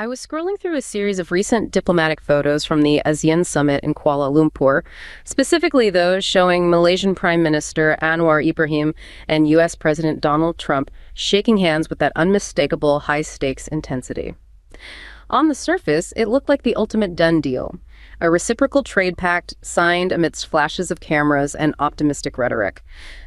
I was scrolling through a series of recent diplomatic photos from the ASEAN summit in Kuala Lumpur, specifically those showing Malaysian Prime Minister Anwar Ibrahim and U.S. President Donald Trump shaking hands with that unmistakable high-stakes intensity. On the surface, it looked like the ultimate done deal, a reciprocal trade pact signed amidst flashes of cameras and optimistic rhetoric.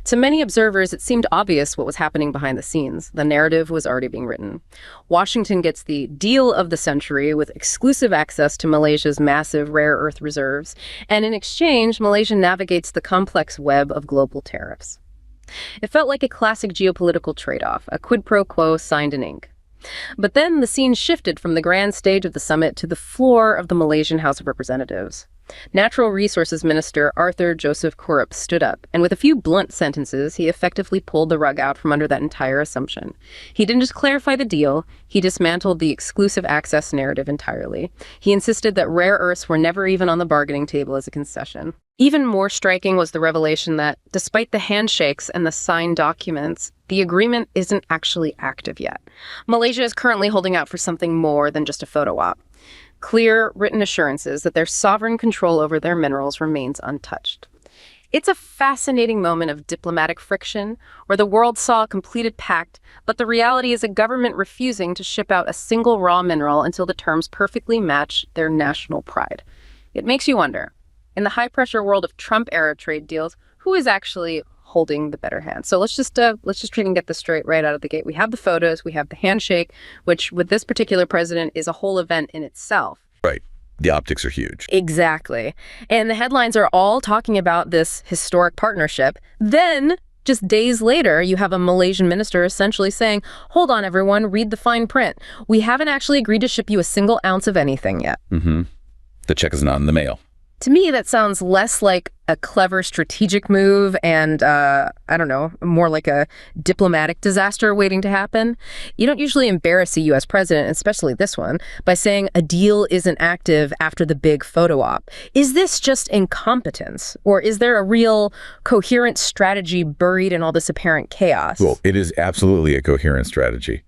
To many observers, it seemed obvious what was happening behind the scenes. The narrative was already being written. Washington gets the deal of the century with exclusive access to Malaysia's massive rare earth reserves, and in exchange, Malaysia navigates the complex web of global tariffs. It felt like a classic geopolitical trade-off, a quid pro quo signed in ink. But then the scene shifted from the grand stage of the summit to the floor of the Malaysian House of Representatives. Natural Resources Minister Arthur Joseph Kurup stood up, and with a few blunt sentences, he effectively pulled the rug out from under that entire assumption. He didn't just clarify the deal, he dismantled the exclusive access narrative entirely. He insisted that rare earths were never even on the bargaining table as a concession. Even more striking was the revelation that, despite the handshakes and the signed documents, the agreement isn't actually active yet. Malaysia is currently holding out for something more than just a photo op. Clear, written assurances that their sovereign control over their minerals remains untouched. It's a fascinating moment of diplomatic friction, where the world saw a completed pact, but the reality is a government refusing to ship out a single raw mineral until the terms perfectly match their national pride. It makes you wonder, in the high-pressure world of Trump-era trade deals, who is actually holding the better hand? So let's just try and get this straight right out of the gate. We have the photos, we have the handshake, which with this particular president is a whole event in itself. Right. The optics are huge. Exactly. And the headlines are all talking about this historic partnership. Then, just days later, you have a Malaysian minister essentially saying, hold on, everyone, read the fine print. We haven't actually agreed to ship you a single ounce of anything yet. Mm-hmm. The check is not in the mail. To me, that sounds less like a clever strategic move and, I don't know, more like a diplomatic disaster waiting to happen. You don't usually embarrass a U.S. president, especially this one, by saying a deal isn't active after the big photo op. Is this just incompetence? Or is there a real coherent strategy buried in all this apparent chaos? Well, it is absolutely a coherent strategy,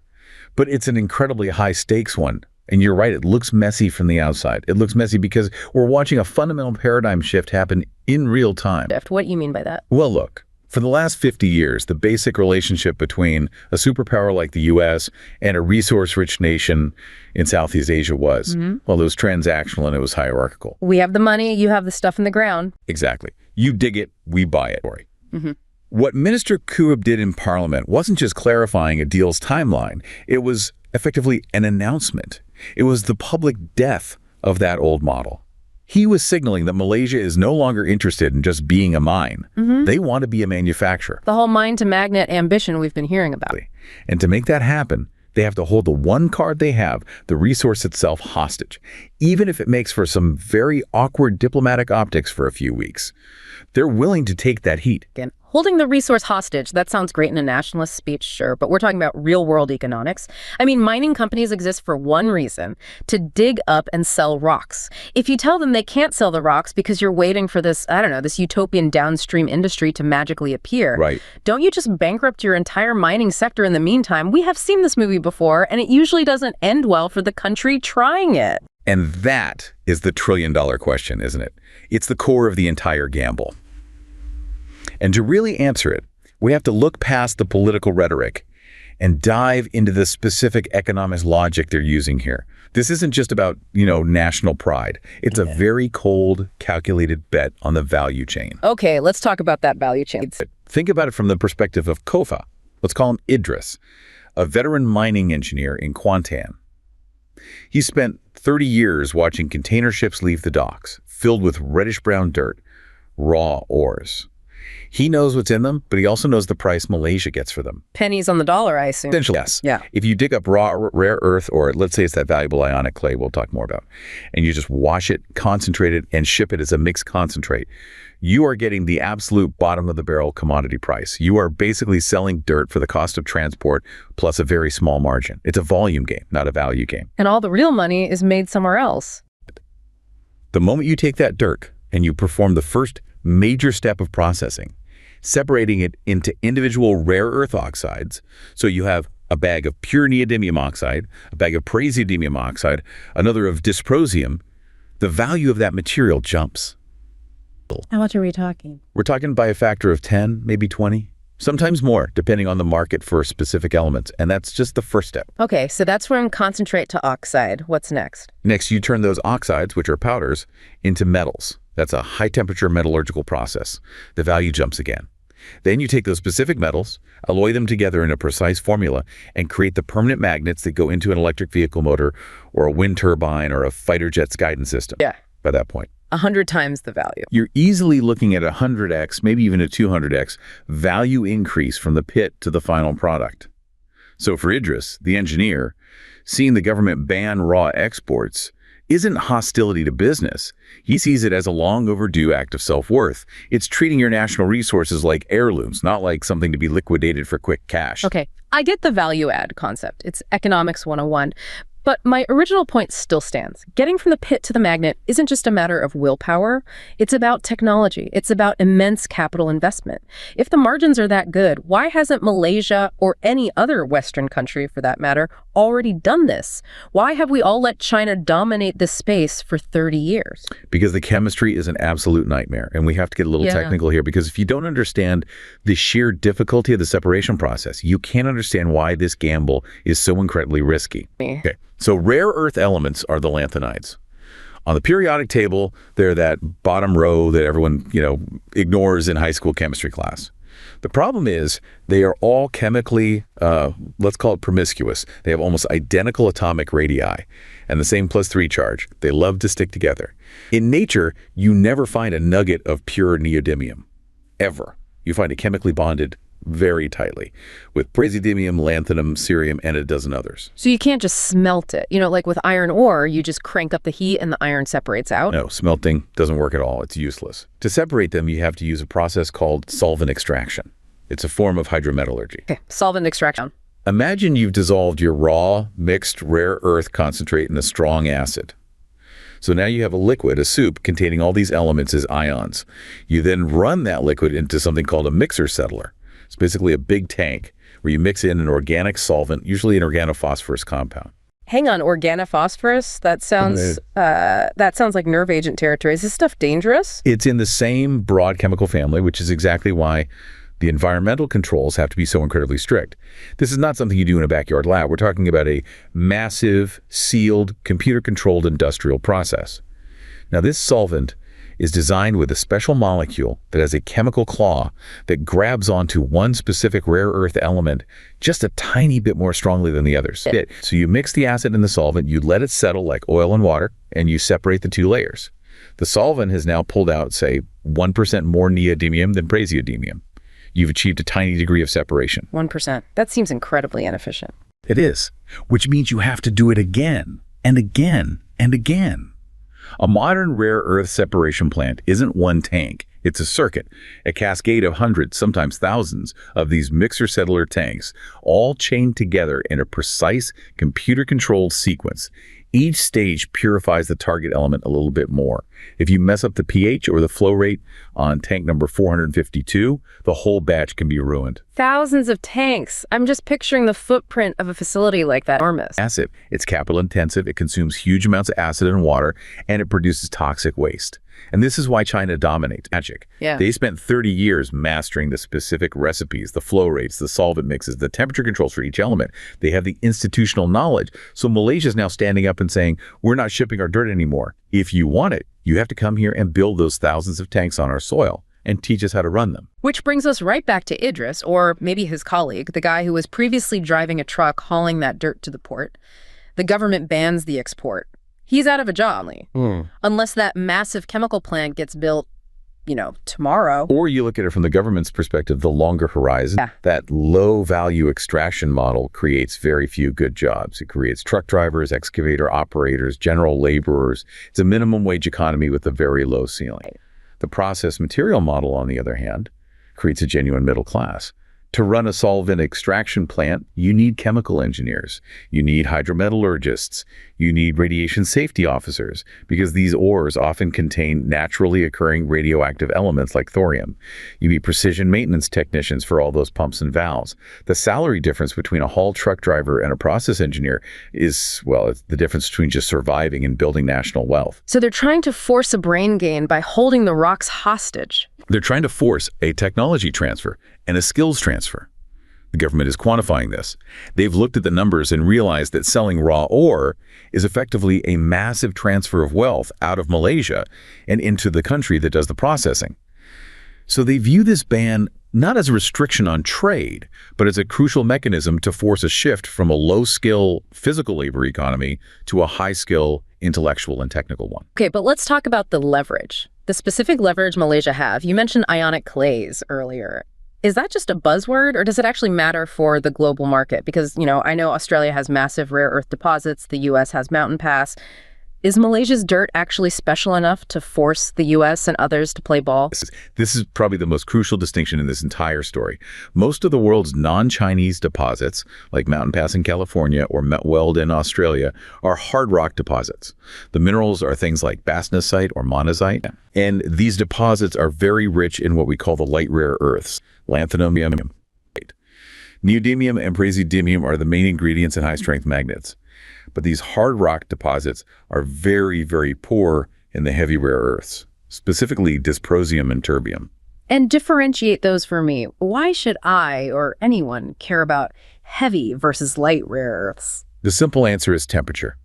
but it's an incredibly high-stakes one. And you're right, it looks messy from the outside. It looks messy because we're watching a fundamental paradigm shift happen in real time. What do you mean by that? Well, look, for the last 50 years, the basic relationship between a superpower like the U.S. and a resource-rich nation in Southeast Asia was, well, it was transactional and it was hierarchical. We have the money, you have the stuff in the ground. Exactly. You dig it, we buy it. What Minister Kurup did in Parliament wasn't just clarifying a deal's timeline. It was effectively an announcement. It was the public death of that old model. He was signaling that Malaysia is no longer interested in just being a mine. They want to be a manufacturer. The whole mine-to-magnet ambition we've been hearing about. And to make that happen, they have to hold the one card they have, the resource itself, hostage, even if it makes for some very awkward diplomatic optics for a few weeks. They're willing to take that heat. Again, holding the resource hostage, that sounds great in a nationalist speech, sure, but we're talking about real-world economics. I mean, mining companies exist for one reason, to dig up and sell rocks. If you tell them they can't sell the rocks because you're waiting for this, I don't know, this utopian downstream industry to magically appear, right? Don't you just bankrupt your entire mining sector in the meantime? We have seen this movie before, and it usually doesn't end well for the country trying it. And that is the trillion-dollar question, isn't it? It's the core of the entire gamble. And to really answer it, we have to look past the political rhetoric and dive into the specific economic logic they're using here. This isn't just about, national pride. It's a very cold, calculated bet on the value chain. Okay, let's talk about that value chain. Think about it from the perspective of Kofa. Let's call him Idris, a veteran mining engineer in Kuantan. He spent 30 years watching container ships leave the docks, filled with reddish-brown dirt, raw ores. He knows what's in them, but he also knows the price Malaysia gets for them. Pennies on the dollar, I assume. Essentially, yes. Yeah. If you dig up raw rare earth, or let's say it's that valuable ionic clay we'll talk more about, and you just wash it, concentrate it, and ship it as a mixed concentrate, you are getting the absolute bottom of the barrel commodity price. You are basically selling dirt for the cost of transport plus a very small margin. It's a volume game, not a value game. And all the real money is made somewhere else. The moment you take that dirt and you perform the first major step of processing, separating it into individual rare earth oxides, so you have a bag of pure neodymium oxide, a bag of praseodymium oxide, another of dysprosium, the value of that material jumps. How much are we talking? We're talking by a factor of 10, maybe 20, sometimes more, depending on the market for specific elements. And that's just the first step. Okay, so that's from concentrate to oxide. What's next? Next, you turn those oxides, which are powders, into metals. That's a high-temperature metallurgical process. The value jumps again. Then you take those specific metals, alloy them together in a precise formula, and create the permanent magnets that go into an electric vehicle motor or a wind turbine or a fighter jet's guidance system. Yeah. By that point. 100 times the value. You're easily looking at 100x, maybe even a 200x value increase from the pit to the final product. So for Idris, the engineer, seeing the government ban raw exports isn't hostility to business. He sees it as a long overdue act of self-worth. It's treating your national resources like heirlooms, not like something to be liquidated for quick cash. Okay, I get the value add concept. It's economics 101. But my original point still stands. Getting from the pit to the magnet isn't just a matter of willpower. It's about technology. It's about immense capital investment. If the margins are that good, why hasn't Malaysia, or any other Western country for that matter, already done this? Why have we all let China dominate this space for 30 years? Because the chemistry is an absolute nightmare. And we have to get a little technical here, because if you don't understand the sheer difficulty of the separation process, you can't understand why this gamble is so incredibly risky. Okay. So rare earth elements are the lanthanides. On the periodic table, they're that bottom row that everyone, ignores in high school chemistry class. The problem is they are all chemically, let's call it promiscuous. They have almost identical atomic radii and the same +3 charge. They love to stick together. In nature, you never find a nugget of pure neodymium, ever. You find it chemically bonded very tightly with praseodymium, lanthanum, cerium, and a dozen others. So you can't just smelt it. Like with iron ore, you just crank up the heat and the iron separates out? No, smelting doesn't work at all. It's useless. To separate them, you have to use a process called solvent extraction. It's a form of hydrometallurgy. Okay, solvent extraction. Imagine you've dissolved your raw, mixed rare earth concentrate in a strong acid. So now you have a liquid, a soup, containing all these elements as ions. You then run that liquid into something called a mixer settler. It's basically a big tank where you mix in an organic solvent, usually an organophosphorus compound. Hang on, organophosphorus? That sounds like nerve agent territory. Is this stuff dangerous? It's in the same broad chemical family, which is exactly why the environmental controls have to be so incredibly strict. This is not something you do in a backyard lab. We're talking about a massive, sealed, computer-controlled industrial process. Now, this solvent is designed with a special molecule that has a chemical claw that grabs onto one specific rare earth element just a tiny bit more strongly than the others. So you mix the acid and the solvent, you let it settle like oil and water, and you separate the two layers. The solvent has now pulled out, say, 1% more neodymium than praseodymium. You've achieved a tiny degree of separation. 1%. That seems incredibly inefficient. It is, which means you have to do it again and again and again. A modern rare earth separation plant isn't one tank. It's a circuit, a cascade of hundreds, sometimes thousands, of these mixer settler tanks, all chained together in a precise, computer-controlled sequence. Each stage purifies the target element a little bit more. If you mess up the pH or the flow rate on tank number 452, the whole batch can be ruined. Thousands of tanks. I'm just picturing the footprint of a facility like that. Enormous. Massive. It's capital intensive, it consumes huge amounts of acid and water, and it produces toxic waste. And this is why China dominates magic. Yeah. They spent 30 years mastering the specific recipes, the flow rates, the solvent mixes, the temperature controls for each element. They have the institutional knowledge. So Malaysia is now standing up and saying, we're not shipping our dirt anymore. If you want it, you have to come here and build those thousands of tanks on our soil and teach us how to run them. Which brings us right back to Idris, or maybe his colleague, the guy who was previously driving a truck hauling that dirt to the port. The government bans the export. He's out of a job, unless that massive chemical plant gets built, tomorrow. Or you look at it from the government's perspective, the longer horizon. Yeah. That low-value extraction model creates very few good jobs. It creates truck drivers, excavator operators, general laborers. It's a minimum wage economy with a very low ceiling. The process material model, on the other hand, creates a genuine middle class. To run a solvent extraction plant, you need chemical engineers, you need hydrometallurgists, you need radiation safety officers, because these ores often contain naturally occurring radioactive elements like thorium. You need precision maintenance technicians for all those pumps and valves. The salary difference between a haul truck driver and a process engineer is, well, it's the difference between just surviving and building national wealth. So they're trying to force a brain gain by holding the rocks hostage. They're trying to force a technology transfer and a skills transfer. The government is quantifying this. They've looked at the numbers and realized that selling raw ore is effectively a massive transfer of wealth out of Malaysia and into the country that does the processing. So they view this ban not as a restriction on trade, but as a crucial mechanism to force a shift from a low-skill physical labor economy to a high-skill intellectual and technical one. Okay, but let's talk about the leverage. The specific leverage Malaysia have. You mentioned ionic clays earlier. Is that just a buzzword, or does it actually matter for the global market? Because, I know Australia has massive rare earth deposits. The U.S. has Mountain Pass. Is Malaysia's dirt actually special enough to force the U.S. and others to play ball? This is probably the most crucial distinction in this entire story. Most of the world's non-Chinese deposits, like Mountain Pass in California or Weld in Australia, are hard rock deposits. The minerals are things like bastnasite or monazite, and these deposits are very rich in what we call the light rare earths, lanthanum, neodymium, and praseodymium are the main ingredients in high-strength magnets. But these hard rock deposits are very, very poor in the heavy rare earths, specifically dysprosium and terbium. And differentiate those for me. Why should I or anyone care about heavy versus light rare earths? The simple answer is temperature.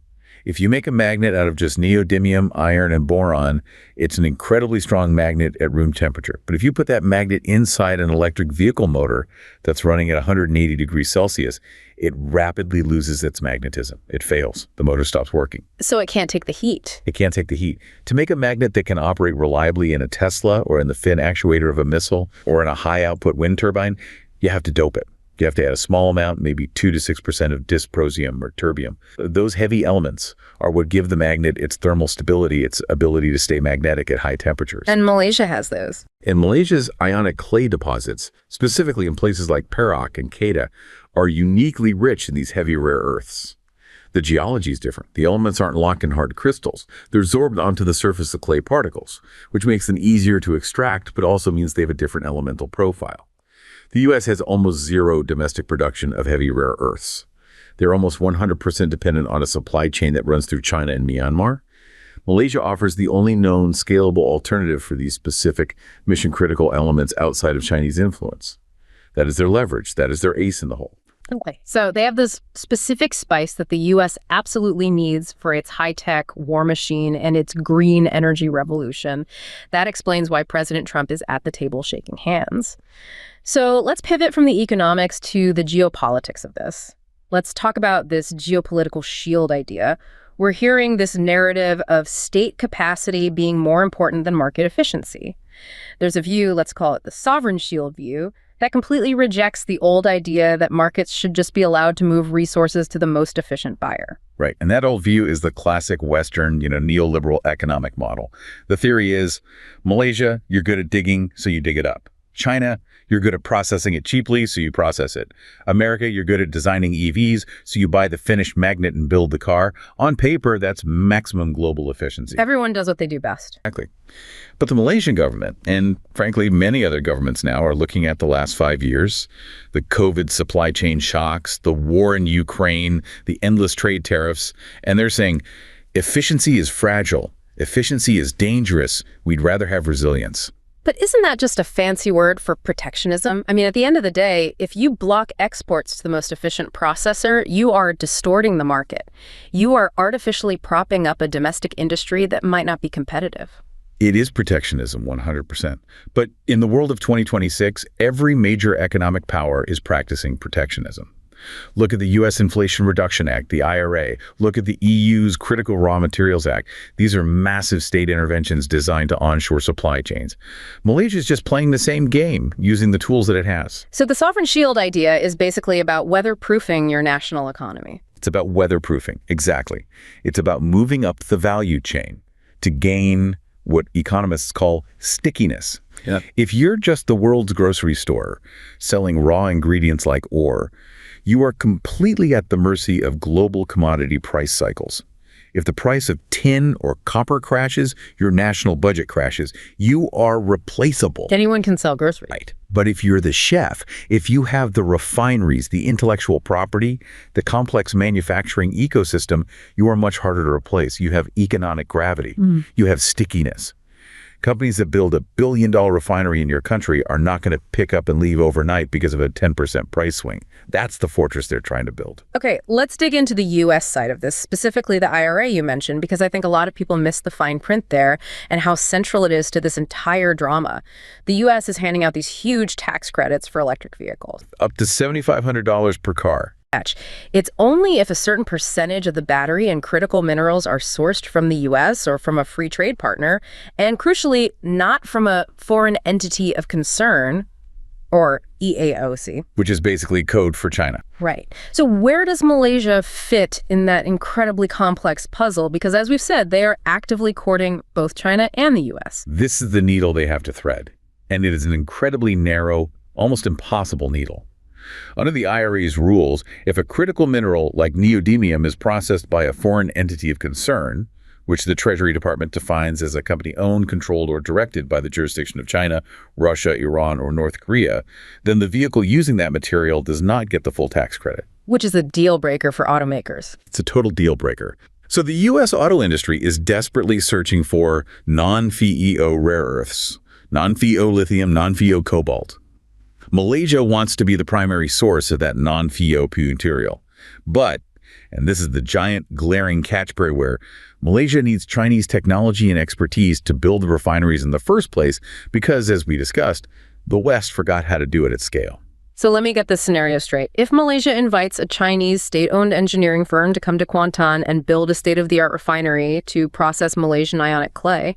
If you make a magnet out of just neodymium, iron, and boron, it's an incredibly strong magnet at room temperature. But if you put that magnet inside an electric vehicle motor that's running at 180 degrees Celsius, it rapidly loses its magnetism. It fails. The motor stops working. So it can't take the heat. It can't take the heat. To make a magnet that can operate reliably in a Tesla or in the fin actuator of a missile or in a high-output wind turbine, you have to dope it. You have to add a small amount, maybe 2 to 6% of dysprosium or terbium. Those heavy elements are what give the magnet its thermal stability, its ability to stay magnetic at high temperatures. And Malaysia has those. And Malaysia's ionic clay deposits, specifically in places like Perak and Kedah, are uniquely rich in these heavy rare earths. The geology is different. The elements aren't locked in hard crystals. They're absorbed onto the surface of clay particles, which makes them easier to extract, but also means they have a different elemental profile. The U.S. has almost zero domestic production of heavy rare earths. They're almost 100% dependent on a supply chain that runs through China and Myanmar. Malaysia offers the only known scalable alternative for these specific mission-critical elements outside of Chinese influence. That is their leverage. That is their ace in the hole. Okay, so they have this specific spice that the U.S. absolutely needs for its high-tech war machine and its green energy revolution. That explains why President Trump is at the table shaking hands. So let's pivot from the economics to the geopolitics of this. Let's talk about this geopolitical shield idea. We're hearing this narrative of state capacity being more important than market efficiency. There's a view, let's call it the sovereign shield view, that completely rejects the old idea that markets should just be allowed to move resources to the most efficient buyer. Right. And that old view is the classic Western, neoliberal economic model. The theory is, Malaysia, you're good at digging, so you dig it up. China, you're good at processing it cheaply, so you process it. America, you're good at designing EVs, so you buy the finished magnet and build the car. On paper, that's maximum global efficiency. Everyone does what they do best. Exactly. But the Malaysian government, and frankly, many other governments now, are looking at the last 5 years, the COVID supply chain shocks, the war in Ukraine, the endless trade tariffs, and they're saying, efficiency is fragile. Efficiency is dangerous. We'd rather have resilience. But isn't that just a fancy word for protectionism? I mean, at the end of the day, if you block exports to the most efficient processor, you are distorting the market. You are artificially propping up a domestic industry that might not be competitive. It is protectionism, 100%. But in the world of 2026, every major economic power is practicing protectionism. Look at the U.S. Inflation Reduction Act, the IRA. Look at the EU's Critical Raw Materials Act. These are massive state interventions designed to onshore supply chains. Malaysia is just playing the same game, using the tools that it has. So the sovereign shield idea is basically about weatherproofing your national economy. It's about weatherproofing, exactly. It's about moving up the value chain to gain what economists call stickiness. Yeah. If you're just the world's grocery store selling raw ingredients like ore, you are completely at the mercy of global commodity price cycles. If the price of tin or copper crashes, your national budget crashes. You are replaceable. Anyone can sell groceries. Right. But if you're the chef, if you have the refineries, the intellectual property, the complex manufacturing ecosystem, you are much harder to replace. You have economic gravity. You have stickiness. Companies that build a billion-dollar refinery in your country are not going to pick up and leave overnight because of a 10% price swing. That's the fortress they're trying to build. Okay, let's dig into the U.S. side of this, specifically the IRA you mentioned, because I think a lot of people miss the fine print there and how central it is to this entire drama. The U.S. is handing out these huge tax credits for electric vehicles. Up to $7,500 per car. It's only if a certain percentage of the battery and critical minerals are sourced from the U.S. or from a free trade partner, and crucially, not from a foreign entity of concern, or EAOC. Which is basically code for China. Right. So where does Malaysia fit in that incredibly complex puzzle? Because as we've said, they are actively courting both China and the U.S. This is the needle they have to thread. And it is an incredibly narrow, almost impossible needle. Under the IRA's rules, if a critical mineral like neodymium is processed by a foreign entity of concern, which the Treasury Department defines as a company owned, controlled, or directed by the jurisdiction of China, Russia, Iran, or North Korea, then the vehicle using that material does not get the full tax credit. Which is a deal breaker for automakers. It's a total deal breaker. So the U.S. auto industry is desperately searching for non-FeO rare earths, non-FeO lithium, non-FeO cobalt. Malaysia wants to be the primary source of that non-FeO material. But, and this is the giant glaring catch everywhere, Malaysia needs Chinese technology and expertise to build the refineries in the first place because, as we discussed, the West forgot how to do it at scale. So let me get this scenario straight. If Malaysia invites a Chinese state-owned engineering firm to come to Kuantan and build a state-of-the-art refinery to process Malaysian ionic clay,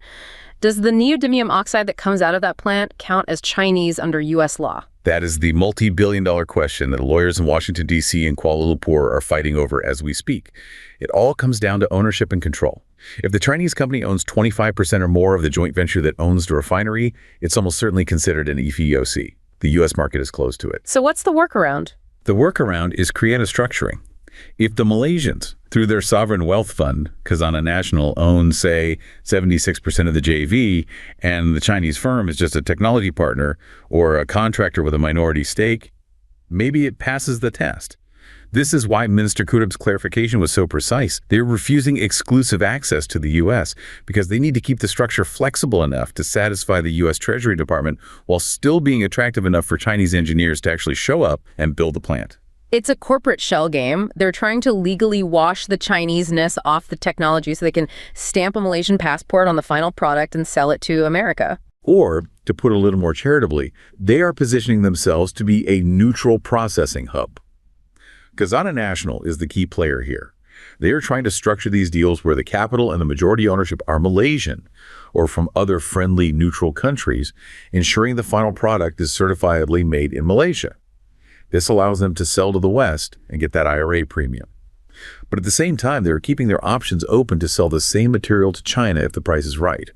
does the neodymium oxide that comes out of that plant count as Chinese under U.S. law? That is the multi-billion-dollar question that lawyers in Washington, D.C. and Kuala Lumpur are fighting over as we speak. It all comes down to ownership and control. If the Chinese company owns 25% or more of the joint venture that owns the refinery, it's almost certainly considered an EFEOC. The U.S. market is closed to it. So what's the workaround? The workaround is create a structuring. If the Malaysians, through their sovereign wealth fund, Khazanah National, own, say, 76% of the JV, and the Chinese firm is just a technology partner or a contractor with a minority stake, maybe it passes the test. This is why Minister Qutb's clarification was so precise. They're refusing exclusive access to the U.S. because they need to keep the structure flexible enough to satisfy the U.S. Treasury Department while still being attractive enough for Chinese engineers to actually show up and build the plant. It's a corporate shell game. They're trying to legally wash the Chinese-ness off the technology so they can stamp a Malaysian passport on the final product and sell it to America. Or, to put it a little more charitably, they are positioning themselves to be a neutral processing hub. Khazanah National is the key player here. They are trying to structure these deals where the capital and the majority ownership are Malaysian or from other friendly neutral countries, ensuring the final product is certifiably made in Malaysia. This allows them to sell to the West and get that IRA premium. But at the same time, they're keeping their options open to sell the same material to China if the price is right.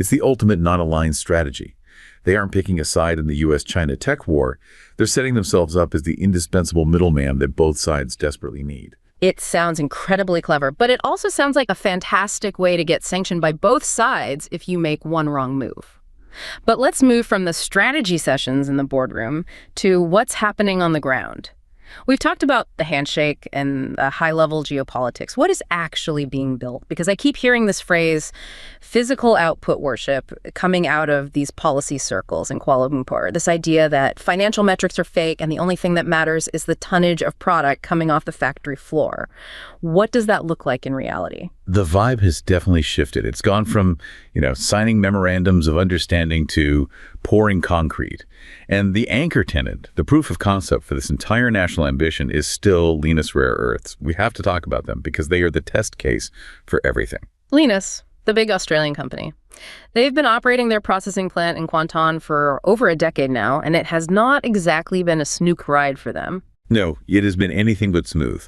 It's the ultimate non-aligned strategy. They aren't picking a side in the U.S.-China tech war. They're setting themselves up as the indispensable middleman that both sides desperately need. It sounds incredibly clever, but it also sounds like a fantastic way to get sanctioned by both sides if you make one wrong move. But let's move from the strategy sessions in the boardroom to what's happening on the ground. We've talked about the handshake and the high-level geopolitics. What is actually being built? Because I keep hearing this phrase, physical output worship, coming out of these policy circles in Kuala Lumpur. This idea that financial metrics are fake and the only thing that matters is the tonnage of product coming off the factory floor. What does that look like in reality? The vibe has definitely shifted. It's gone from, signing memorandums of understanding to pouring concrete. And the anchor tenant, the proof of concept for this entire national ambition is still Lynas Rare Earths. We have to talk about them because they are the test case for everything. Lynas, the big Australian company. They've been operating their processing plant in Kuantan for over a decade now, and it has not exactly been a snook ride for them. No, it has been anything but smooth.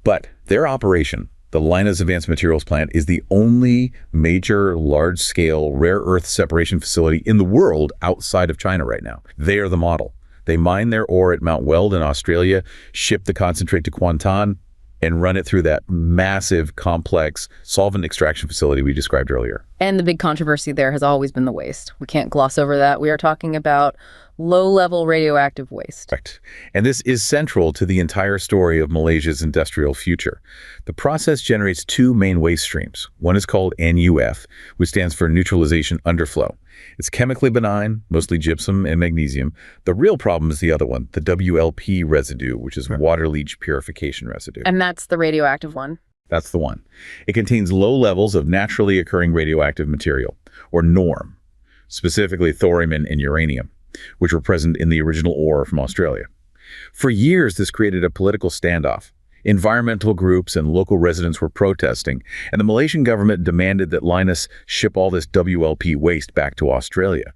But their operation, The Lynas Advanced Materials Plant is the only major large-scale rare earth separation facility in the world outside of China right now. They are the model. They mine their ore at Mount Weld in Australia, ship the concentrate to Kuantan, and run it through that massive, complex solvent extraction facility we described earlier. And the big controversy there has always been the waste. We can't gloss over that. We are talking about low-level radioactive waste. Correct. And this is central to the entire story of Malaysia's industrial future. The process generates two main waste streams. One is called NUF, which stands for neutralization underflow. It's chemically benign, mostly gypsum and magnesium. The real problem is the other one, the WLP residue, which is water leach purification residue. And that's the radioactive one. That's the one. It contains low levels of naturally occurring radioactive material, or NORM, specifically thorium and uranium, which were present in the original ore from Australia. For years, this created a political standoff. Environmental groups and local residents were protesting, and the Malaysian government demanded that Lynas ship all this WLP waste back to Australia.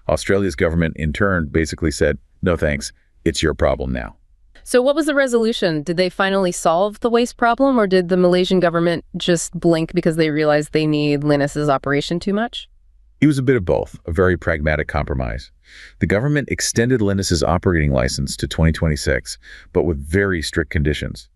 Australia's government, in turn, basically said, no thanks, it's your problem now. So what was the resolution? Did they finally solve the waste problem, or did the Malaysian government just blink because they realized they need Lynas's operation too much? It was a bit of both, a very pragmatic compromise. The government extended Lynas's operating license to 2026, but with very strict conditions.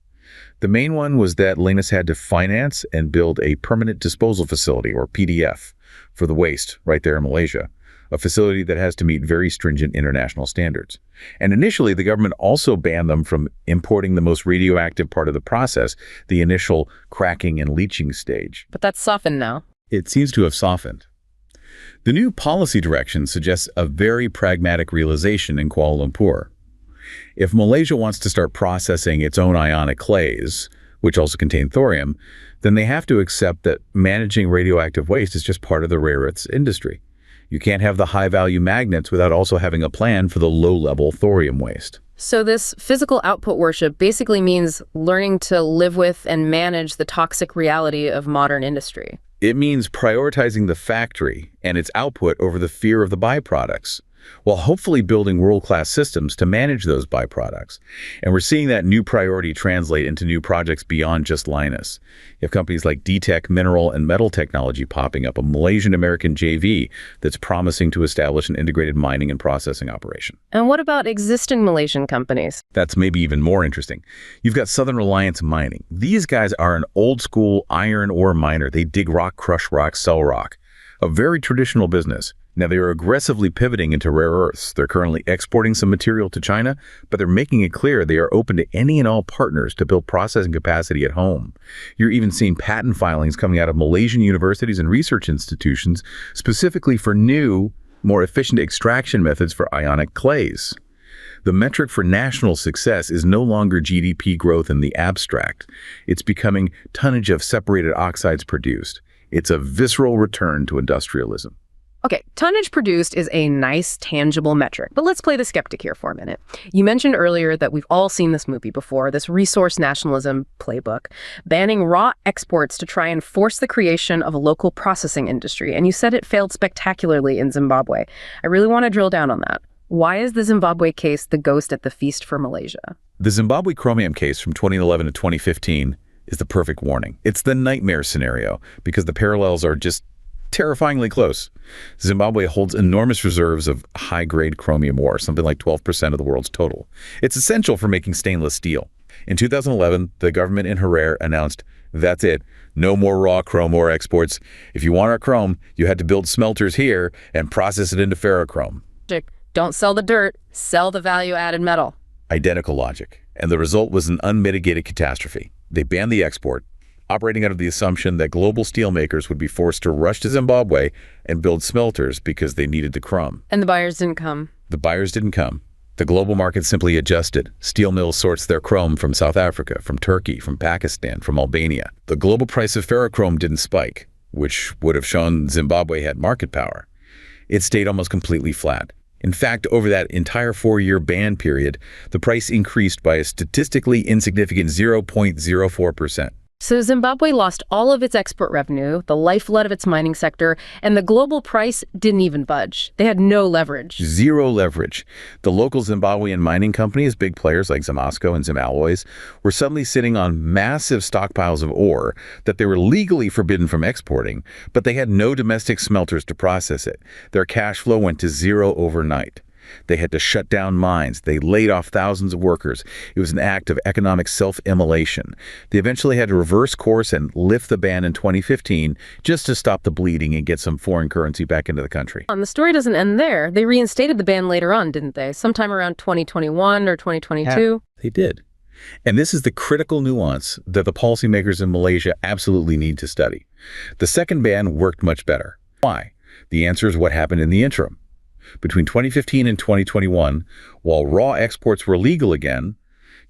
The main one was that Lynas had to finance and build a permanent disposal facility, or PDF, for the waste right there in Malaysia, a facility that has to meet very stringent international standards. And initially, the government also banned them from importing the most radioactive part of the process, the initial cracking and leaching stage. But that's softened now. It seems to have softened. The new policy direction suggests a very pragmatic realization in Kuala Lumpur. If Malaysia wants to start processing its own ionic clays, which also contain thorium, then they have to accept that managing radioactive waste is just part of the rare earths industry. You can't have the high-value magnets without also having a plan for the low-level thorium waste. So this physical output worship basically means learning to live with and manage the toxic reality of modern industry. It means prioritizing the factory and its output over the fear of the byproducts, while hopefully building world-class systems to manage those byproducts. And we're seeing that new priority translate into new projects beyond just Lynas. You have companies like DTech Mineral and Metal Technology popping up, a Malaysian-American JV that's promising to establish an integrated mining and processing operation. And what about existing Malaysian companies? That's maybe even more interesting. You've got Southern Reliance Mining. These guys are an old-school iron ore miner. They dig rock, crush rock, sell rock. A very traditional business. Now, they are aggressively pivoting into rare earths. They're currently exporting some material to China, but they're making it clear they are open to any and all partners to build processing capacity at home. You're even seeing patent filings coming out of Malaysian universities and research institutions specifically for new, more efficient extraction methods for ionic clays. The metric for national success is no longer GDP growth in the abstract. It's becoming tonnage of separated oxides produced. It's a visceral return to industrialism. Okay, tonnage produced is a nice, tangible metric, but let's play the skeptic here for a minute. You mentioned earlier that we've all seen this movie before, this resource nationalism playbook, banning raw exports to try and force the creation of a local processing industry, and you said it failed spectacularly in Zimbabwe. I really want to drill down on that. Why is the Zimbabwe case the ghost at the feast for Malaysia? The Zimbabwe chromium case from 2011 to 2015 is the perfect warning. It's the nightmare scenario because the parallels are just terrifyingly close. Zimbabwe holds enormous reserves of high-grade chromium ore, something like 12% of the world's total. It's essential for making stainless steel. In 2011, the government in Harare announced, that's it, no more raw chrome ore exports. If you want our chrome, you had to build smelters here and process it into ferrochrome. Don't sell the dirt, sell the value-added metal. Identical logic. And the result was an unmitigated catastrophe. They banned the export, operating out of the assumption that global steelmakers would be forced to rush to Zimbabwe and build smelters because they needed the chrome. And the buyers didn't come. The buyers didn't come. The global market simply adjusted. Steel mills source their chrome from South Africa, from Turkey, from Pakistan, from Albania. The global price of ferrochrome didn't spike, which would have shown Zimbabwe had market power. It stayed almost completely flat. In fact, over that entire 4-year ban period, the price increased by a statistically insignificant 0.04%. So Zimbabwe lost all of its export revenue, the lifeblood of its mining sector, and the global price didn't even budge. They had no leverage. Zero leverage. The local Zimbabwean mining companies, big players like Zamasco and Zimalloys, were suddenly sitting on massive stockpiles of ore that they were legally forbidden from exporting, but they had no domestic smelters to process it. Their cash flow went to zero overnight. They had to shut down mines. They laid off thousands of workers. It was an act of economic self-immolation. They eventually had to reverse course and lift the ban in 2015 just to stop the bleeding and get some foreign currency back into the country. And the story doesn't end there. They reinstated the ban later on, didn't they? Sometime around 2021 or 2022? They did. And this is the critical nuance that the policymakers in Malaysia absolutely need to study. The second ban worked much better. Why? The answer is what happened in the interim. Between 2015 and 2021, while raw exports were legal again,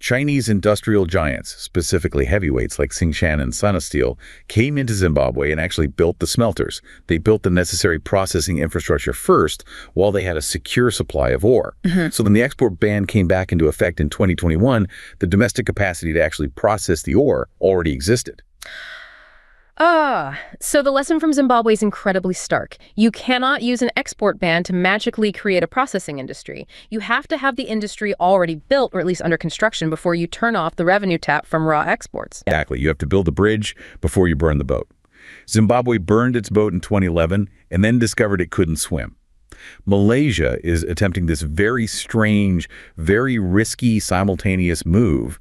Chinese industrial giants, specifically heavyweights like Tsingshan and Sinosteel, came into Zimbabwe and actually built the smelters. They built the necessary processing infrastructure first while they had a secure supply of ore. So when the export ban came back into effect in 2021, the domestic capacity to actually process the ore already existed. So the lesson from Zimbabwe is incredibly stark. You cannot use an export ban to magically create a processing industry. You have to have the industry already built or at least under construction before you turn off the revenue tap from raw exports. Exactly. You have to build the bridge before you burn the boat. Zimbabwe burned its boat in 2011 and then discovered it couldn't swim. Malaysia is attempting this very strange, very risky simultaneous move,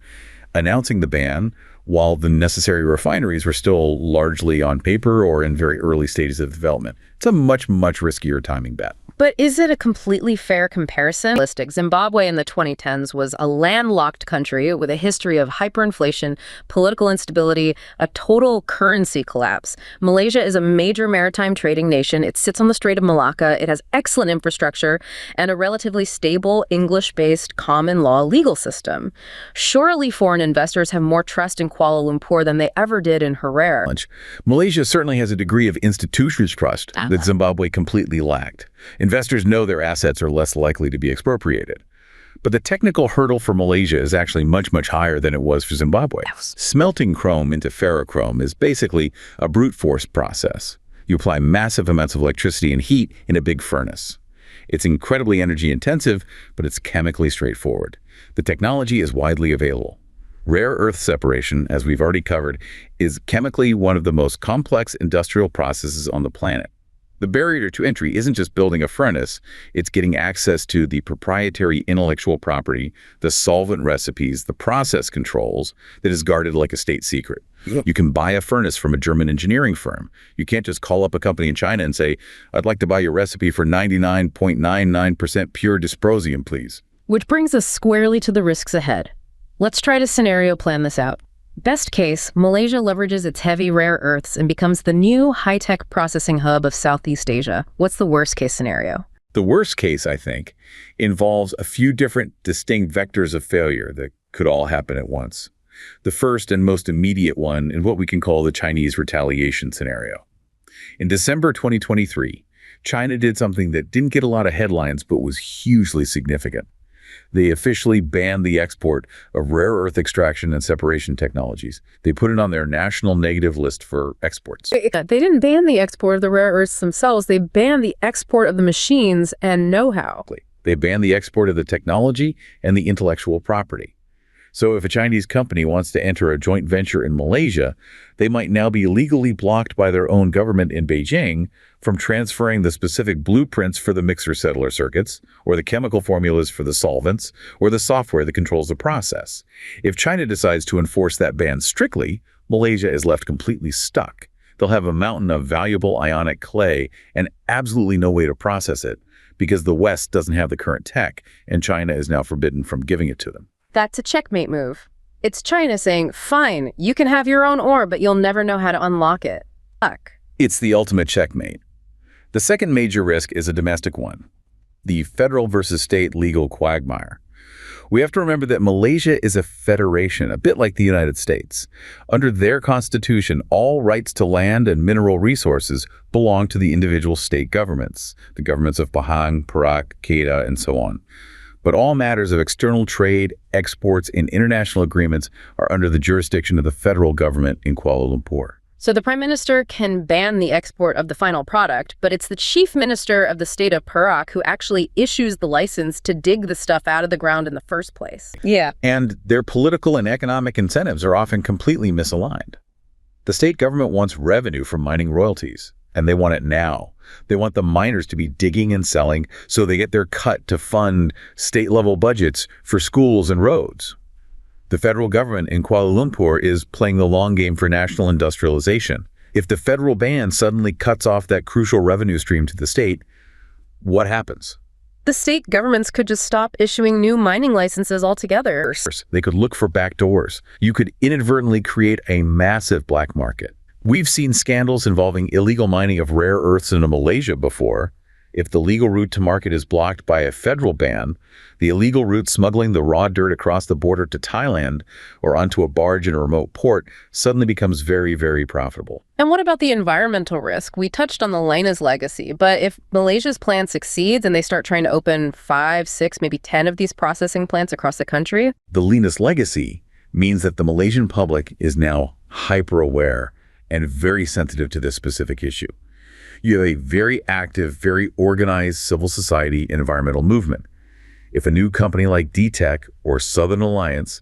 announcing the ban while the necessary refineries were still largely on paper or in very early stages of development. It's a much, much riskier timing bet. But is it a completely fair comparison? Zimbabwe in the 2010s was a landlocked country with a history of hyperinflation, political instability, a total currency collapse. Malaysia is a major maritime trading nation. It sits on the Strait of Malacca. It has excellent infrastructure and a relatively stable English-based common law legal system. Surely foreign investors have more trust in Kuala Lumpur than they ever did in Harare. Malaysia certainly has a degree of institutional trust that Zimbabwe completely lacked. Investors know their assets are less likely to be expropriated. But the technical hurdle for Malaysia is actually much, much higher than it was for Zimbabwe. Smelting chrome into ferrochrome is basically a brute force process. You apply massive amounts of electricity and heat in a big furnace. It's incredibly energy intensive, but it's chemically straightforward. The technology is widely available. Rare earth separation, as we've already covered, is chemically one of the most complex industrial processes on the planet. The barrier to entry isn't just building a furnace, it's getting access to the proprietary intellectual property, the solvent recipes, the process controls that is guarded like a state secret. You can buy a furnace from a German engineering firm. You can't just call up a company in China and say, "I'd like to buy your recipe for 99.99% pure dysprosium, please." Which brings us squarely to the risks ahead. Let's try to scenario plan this out. Best case, Malaysia leverages its heavy rare earths and becomes the new high-tech processing hub of Southeast Asia. What's the worst case scenario? The worst case, I think, involves a few different distinct vectors of failure that could all happen at once. The first and most immediate one is what we can call the Chinese retaliation scenario. In December 2023, China did something that didn't get a lot of headlines but was hugely significant. They officially banned the export of rare earth extraction and separation technologies. They put it on their national negative list for exports. They didn't ban the export of the rare earths themselves. They banned the export of the machines and know-how. They banned the export of the technology and the intellectual property. So if a Chinese company wants to enter a joint venture in Malaysia, they might now be legally blocked by their own government in Beijing from transferring the specific blueprints for the mixer settler circuits, or the chemical formulas for the solvents, or the software that controls the process. If China decides to enforce that ban strictly, Malaysia is left completely stuck. They'll have a mountain of valuable ionic clay and absolutely no way to process it because the West doesn't have the current tech, and China is now forbidden from giving it to them. That's a checkmate move. It's China saying, fine, you can have your own ore, but you'll never know how to unlock it. Fuck. It's the ultimate checkmate. The second major risk is a domestic one, the federal versus state legal quagmire. We have to remember that Malaysia is a federation, a bit like the United States. Under their constitution, all rights to land and mineral resources belong to the individual state governments, the governments of Pahang, Perak, Kedah, and so on. But all matters of external trade, exports, and international agreements are under the jurisdiction of the federal government in Kuala Lumpur. So the Prime Minister can ban the export of the final product, but it's the Chief Minister of the state of Perak who actually issues the license to dig the stuff out of the ground in the first place. Yeah. And their political and economic incentives are often completely misaligned. The state government wants revenue from mining royalties, and they want it now. They want the miners to be digging and selling so they get their cut to fund state-level budgets for schools and roads. The federal government in Kuala Lumpur is playing the long game for national industrialization. If the federal ban suddenly cuts off that crucial revenue stream to the state, what happens? The state governments could just stop issuing new mining licenses altogether. They could look for backdoors. You could inadvertently create a massive black market. We've seen scandals involving illegal mining of rare earths in Malaysia before. If the legal route to market is blocked by a federal ban, the illegal route smuggling the raw dirt across the border to Thailand or onto a barge in a remote port suddenly becomes very, very profitable. And what about the environmental risk? We touched on the Lynas legacy, but if Malaysia's plan succeeds and they start trying to open 5, 6, maybe 10 of these processing plants across the country? The Lynas legacy means that the Malaysian public is now hyper-aware and very sensitive to this specific issue. You have a very active, very organized civil society and environmental movement. If a new company like DTEC or Southern Alliance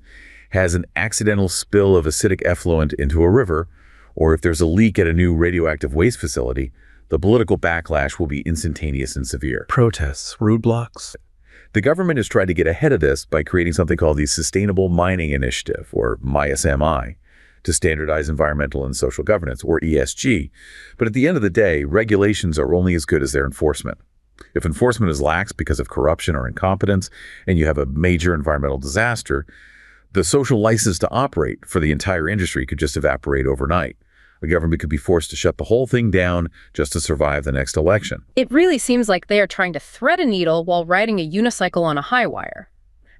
has an accidental spill of acidic effluent into a river, or if there's a leak at a new radioactive waste facility, the political backlash will be instantaneous and severe. Protests, roadblocks. The government has tried to get ahead of this by creating something called the Sustainable Mining Initiative, or MISMI, to standardize environmental and social governance, or ESG. But at the end of the day, regulations are only as good as their enforcement. If enforcement is lax because of corruption or incompetence, and you have a major environmental disaster, the social license to operate for the entire industry could just evaporate overnight. The government could be forced to shut the whole thing down just to survive the next election. It really seems like they are trying to thread a needle while riding a unicycle on a high wire.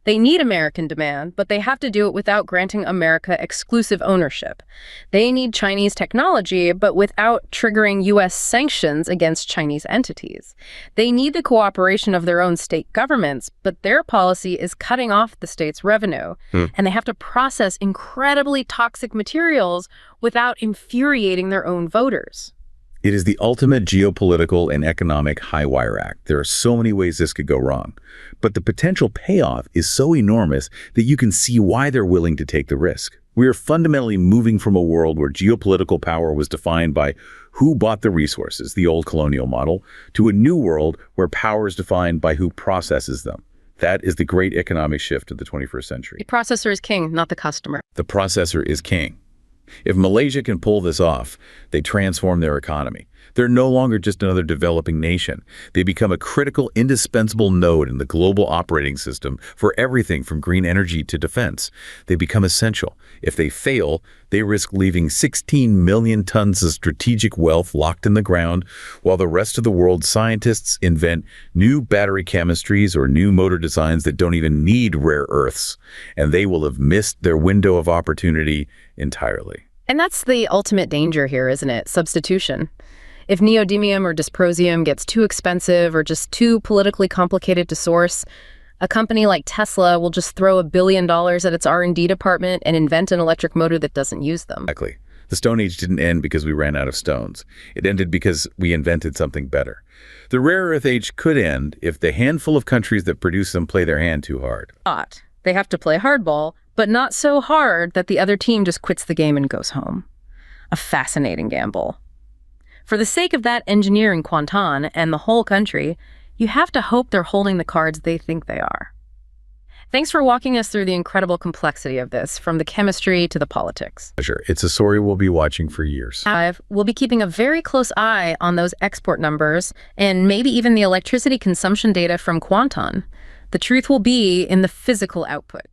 They need American demand, but they have to do it without granting America exclusive ownership. They need Chinese technology, but without triggering U.S. sanctions against Chinese entities. They need the cooperation of their own state governments, but their policy is cutting off the state's revenue. And they have to process incredibly toxic materials without infuriating their own voters. It is the ultimate geopolitical and economic high-wire act. There are so many ways this could go wrong. But the potential payoff is so enormous that you can see why they're willing to take the risk. We are fundamentally moving from a world where geopolitical power was defined by who bought the resources, the old colonial model, to a new world where power is defined by who processes them. That is the great economic shift of the 21st century. The processor is king, not the customer. The processor is king. If Malaysia can pull this off, they transform their economy. They're no longer just another developing nation. They become a critical, indispensable node in the global operating system for everything from green energy to defense. They become essential. If they fail, they risk leaving 16 million tons of strategic wealth locked in the ground, while the rest of the world's scientists invent new battery chemistries or new motor designs that don't even need rare earths, and they will have missed their window of opportunity entirely. And that's the ultimate danger here, isn't it? Substitution. If neodymium or dysprosium gets too expensive or just too politically complicated to source, a company like Tesla will just throw $1 billion at its R&D department and invent an electric motor that doesn't use them. Exactly. The Stone Age didn't end because we ran out of stones. It ended because we invented something better. The rare earth age could end if the handful of countries that produce them play their hand too hard. They have to play hardball, but not so hard that the other team just quits the game and goes home. A fascinating gamble. For the sake of that engineer in Kuantan and the whole country, you have to hope they're holding the cards they think they are. Thanks for walking us through the incredible complexity of this, from the chemistry to the politics. Pleasure. It's a story we'll be watching for years. We'll be keeping a very close eye on those export numbers and maybe even the electricity consumption data from Kuantan. The truth will be in the physical output.